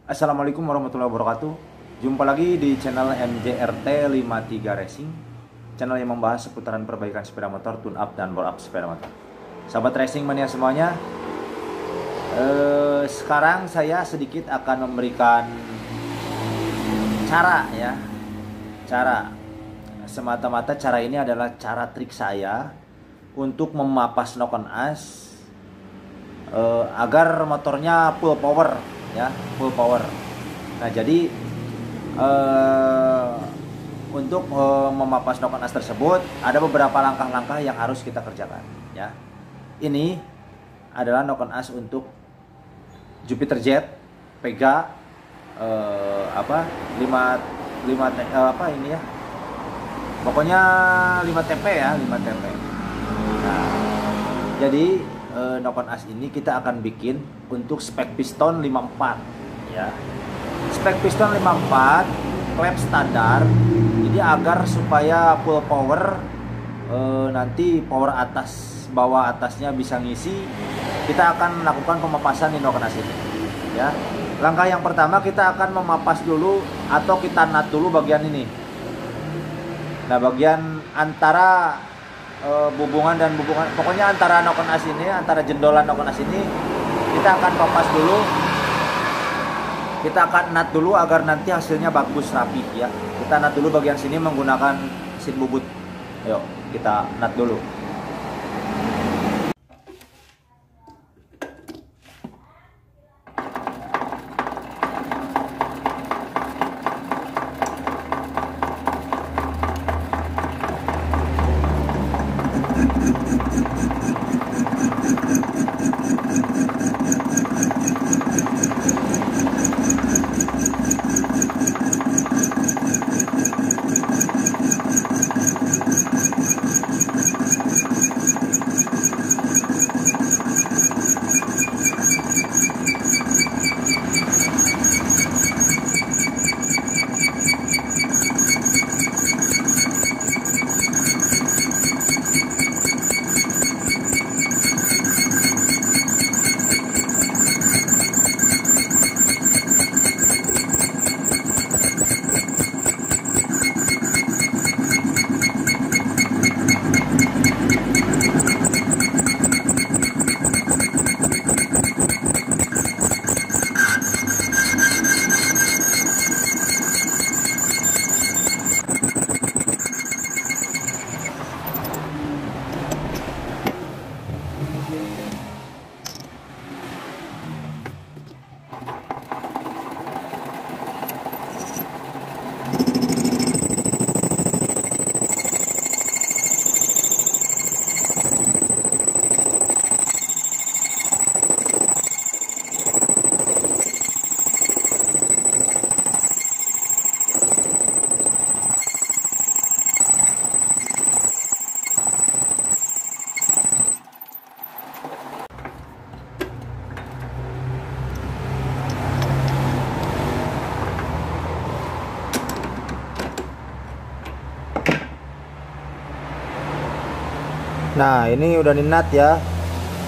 Assalamualaikum warahmatullahi wabarakatuh. Jumpa lagi di channel MJRT 53 Racing, channel yang membahas seputaran perbaikan sepeda motor, tune up dan bore up sepeda motor. Sahabat racing mania semuanya, sekarang saya sedikit akan memberikan cara. Semata-mata cara ini adalah cara trik saya untuk memapas knock on as agar motornya full power, full power. Nah, jadi untuk memapas knock on as tersebut ada beberapa langkah-langkah yang harus kita kerjakan, ya. Ini adalah knock on as untuk Jupiter Jet Pega 5 ini ya. Pokoknya 5 TP ya, 5 TP. Nah, jadi knock on as ini kita akan bikin untuk spek piston 54 ya. Spek piston 54 klep standar. Jadi agar supaya full power, nanti power atas bawah atasnya bisa ngisi, kita akan melakukan pemapasan di knock on as ini ya. Langkah yang pertama kita akan memapas dulu atau kita nut dulu bagian ini. Nah, bagian antara bubungan dan bubungan, pokoknya antara knock on as ini, antara jendolan knock on as ini kita akan papas dulu, kita akan nut dulu agar nanti hasilnya bagus rapi ya. Kita nut dulu bagian sini menggunakan mesin bubut. Ayo kita nut dulu. Nah, ini udah nut ya.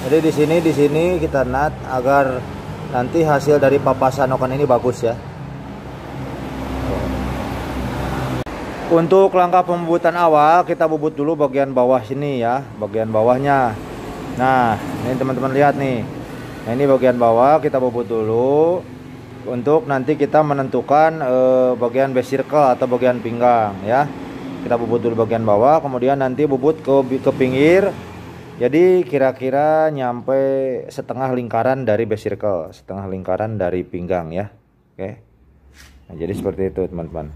Jadi di sini kita nut agar nanti hasil dari papasan knock on ini bagus ya. Untuk langkah pembubutan awal kita bubut dulu bagian bawah sini ya, bagian bawahnya. Nah, ini teman-teman lihat nih. Nah, ini bagian bawah kita bubut dulu untuk nanti kita menentukan bagian base circle atau bagian pinggang ya. Kita bubut dulu bagian bawah, kemudian nanti bubut ke pinggir. Jadi kira-kira nyampe setengah lingkaran dari base circle, setengah lingkaran dari pinggang ya. Oke. Nah, jadi seperti itu teman-teman.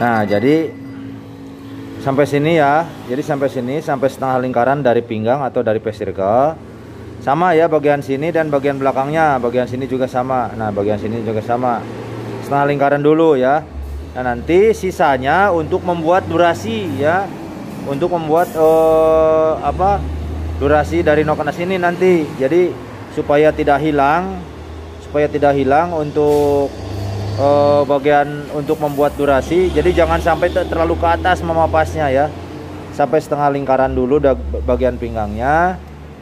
Nah, jadi sampai sini ya. Jadi sampai sini, sampai setengah lingkaran dari pinggang atau dari V-circle. Sama ya, bagian sini dan bagian belakangnya. Bagian sini juga sama. Nah, bagian sini juga sama. Setengah lingkaran dulu ya. Nah, nanti sisanya untuk membuat durasi ya. Untuk membuat durasi dari noken as ini nanti. Jadi supaya tidak hilang untuk bagian untuk membuat durasi. Jadi jangan sampai terlalu ke atas memapasnya ya. Sampai setengah lingkaran dulu bagian pinggangnya.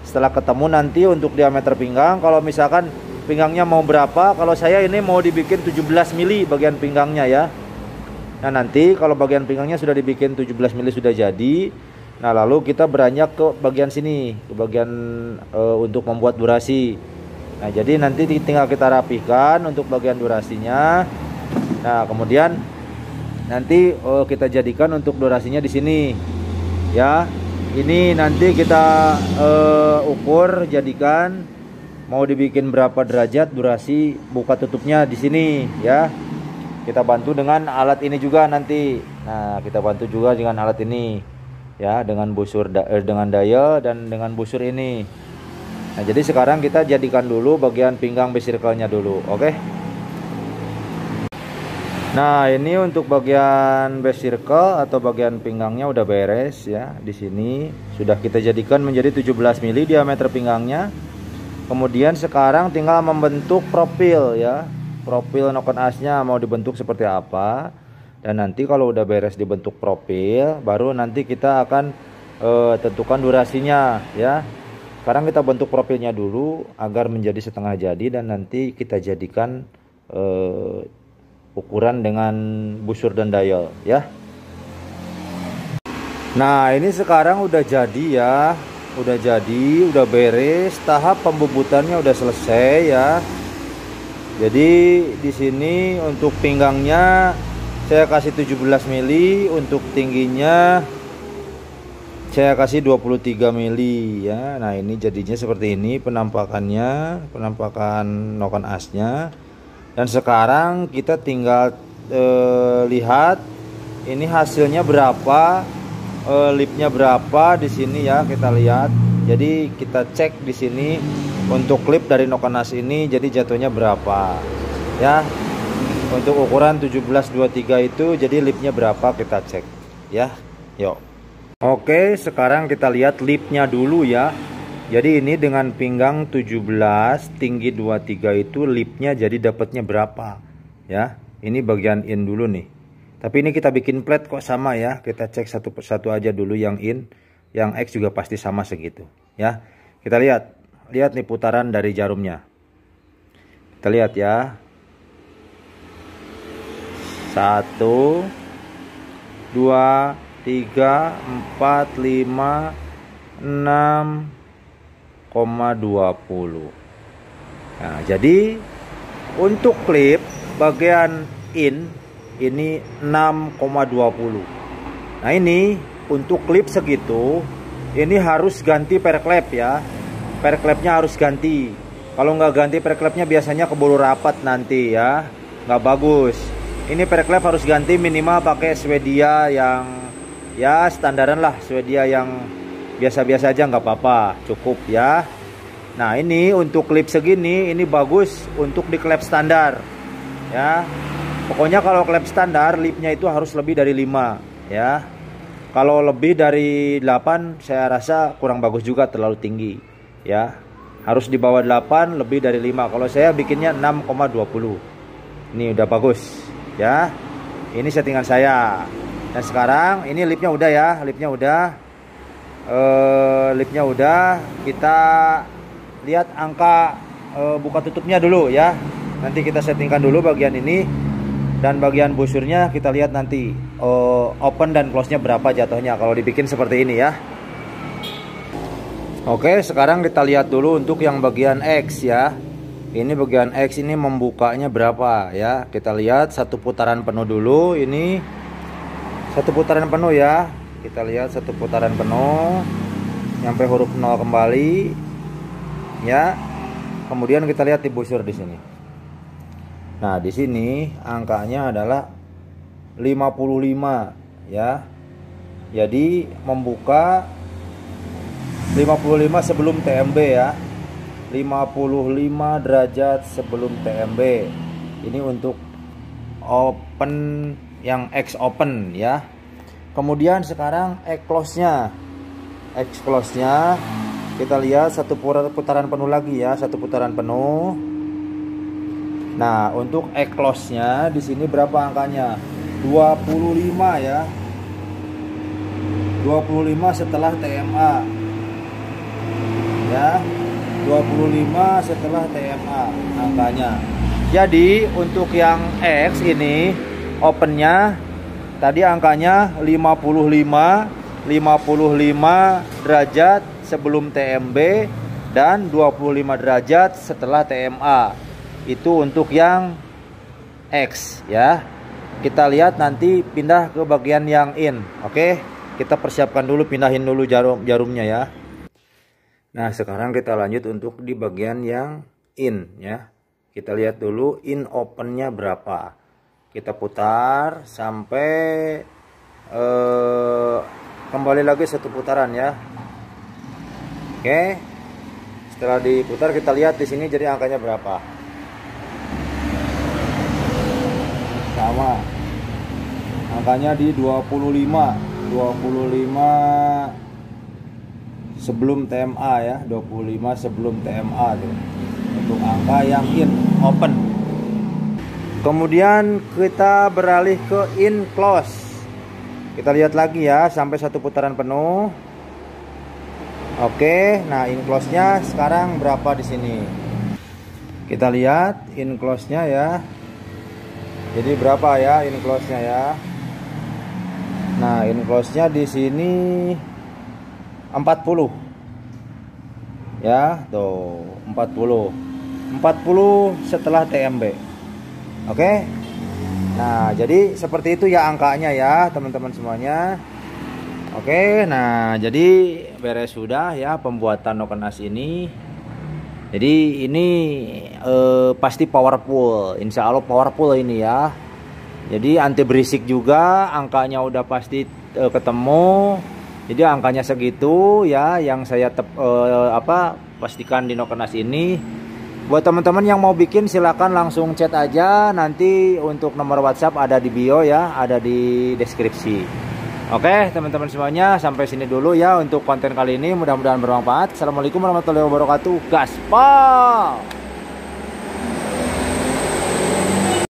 Setelah ketemu nanti untuk diameter pinggang, kalau misalkan pinggangnya mau berapa, kalau saya ini mau dibikin 17 mili bagian pinggangnya ya. Nah, nanti kalau bagian pinggangnya sudah dibikin 17 mili sudah jadi. Nah, lalu kita beranjak ke bagian sini, ke bagian untuk membuat durasi. Nah, jadi nanti tinggal kita rapihkan untuk bagian durasinya. Nah, kemudian nanti kita jadikan untuk durasinya di sini. Ya. Ini nanti kita ukur, jadikan mau dibikin berapa derajat durasi buka tutupnya di sini ya. Kita bantu dengan alat ini juga nanti. Nah, kita bantu juga dengan alat ini ya, dengan busur dengan dial dan dengan busur ini. Nah, jadi sekarang kita jadikan dulu bagian pinggang V-circle-nya dulu, oke? Nah, ini untuk bagian V-circle atau bagian pinggangnya udah beres ya. Di sini sudah kita jadikan menjadi 17 mili diameter pinggangnya. Kemudian sekarang tinggal membentuk profil ya. Profil noken asnya mau dibentuk seperti apa. Dan nanti kalau udah beres dibentuk profil, baru nanti kita akan tentukan durasinya ya. Sekarang kita bentuk profilnya dulu agar menjadi setengah jadi, dan nanti kita jadikan ukuran dengan busur dan dial ya. Nah, ini sekarang udah jadi ya. Udah jadi, udah beres, tahap pembubutannya udah selesai ya. Jadi di sini untuk pinggangnya saya kasih 17 mili, untuk tingginya saya kasih 23 mili ya. Nah, ini jadinya seperti ini penampakan noken asnya. Dan sekarang kita tinggal lihat ini hasilnya berapa, lipnya berapa di sini ya, kita lihat. Jadi kita cek di sini untuk klip dari noken as ini jadi jatuhnya berapa ya. Untuk ukuran 1723 itu jadi lipnya berapa kita cek ya. Yuk. Oke, sekarang kita lihat lipnya dulu ya. Jadi ini dengan pinggang 17, tinggi 23 itu lipnya jadi dapatnya berapa ya. Ini bagian in dulu nih. Tapi ini kita bikin plate kok sama ya. Kita cek satu persatu aja dulu yang in, yang X juga pasti sama segitu ya. Kita lihat nih putaran dari jarumnya. Kita lihat ya. 1 2 3 4 5 6,20. Nah, jadi untuk klip bagian in ini 6,20. Nah, ini untuk klip segitu ini harus ganti per klep ya. Per klepnya harus ganti. Kalau nggak ganti per klepnya biasanya keburu rapat nanti ya, nggak bagus. Ini per klep harus ganti minimal pakai Swedia yang ya standaran lah, Swedia yang biasa-biasa aja nggak apa-apa, cukup ya. Nah, ini untuk klip segini ini bagus untuk di klep standar ya. Pokoknya kalau klep standar lipnya itu harus lebih dari 5 ya. Kalau lebih dari 8 saya rasa kurang bagus juga, terlalu tinggi ya. Harus di bawah 8, lebih dari 5. Kalau saya bikinnya 6,20. Ini udah bagus ya. Ini settingan saya. Dan sekarang ini lipnya udah ya, lipnya udah. Kita lihat angka buka tutupnya dulu ya. Nanti kita settingkan dulu bagian ini, dan bagian busurnya kita lihat nanti open dan close nya berapa jatuhnya kalau dibikin seperti ini ya. Oke, sekarang kita lihat dulu untuk yang bagian X ya. Ini bagian X ini membukanya berapa ya. Kita lihat satu putaran penuh dulu. Ini satu putaran penuh ya. Kita lihat satu putaran penuh sampai huruf 0 kembali ya. Kemudian kita lihat di busur di sini. Nah, di sini angkanya adalah 55 ya. Jadi membuka 55 sebelum TMB ya. 55 derajat sebelum TMB. Ini untuk open yang X open ya. Kemudian sekarang X close-nya. X close-nya kita lihat satu putaran penuh lagi ya, satu putaran penuh. Nah, untuk X close-nya di sini berapa angkanya? 25 ya. 25 setelah TMA. Ya. 25 setelah TMA angkanya. Jadi untuk yang X ini opennya tadi angkanya 55 derajat sebelum TMB dan 25 derajat setelah TMA. Itu untuk yang X ya. Kita lihat nanti pindah ke bagian yang in. Oke, kita persiapkan dulu, pindahin dulu jarumnya ya. Nah, sekarang kita lanjut untuk di bagian yang in ya. Kita lihat dulu in opennya berapa. Kita putar sampai kembali lagi satu putaran ya. Oke. Setelah diputar kita lihat di sini jadi angkanya berapa. Sama. Angkanya di 25 sebelum TMA ya, 25 sebelum TMA tuh. Untuk angka yang in open. Kemudian kita beralih ke in close. Kita lihat lagi ya sampai satu putaran penuh. Oke, nah in close-nya sekarang berapa di sini? Kita lihat in close-nya ya. Jadi berapa ya in close-nya ya? Nah, in close-nya di sini 40 ya, tuh 40 setelah TMB. Oke. Nah, jadi seperti itu ya angkanya ya teman-teman semuanya. Oke, nah jadi beres sudah ya pembuatan Noken As ini. Jadi ini pasti powerful, insya Allah powerful ini ya. Jadi anti berisik juga, angkanya udah pasti ketemu. Jadi angkanya segitu ya yang saya pastikan di Noken As ini. Buat teman-teman yang mau bikin silakan langsung chat aja, nanti untuk nomor WhatsApp ada di bio ya, ada di deskripsi. Oke teman-teman semuanya, sampai sini dulu ya untuk konten kali ini, mudah-mudahan bermanfaat. Assalamualaikum warahmatullahi wabarakatuh. Gaspol.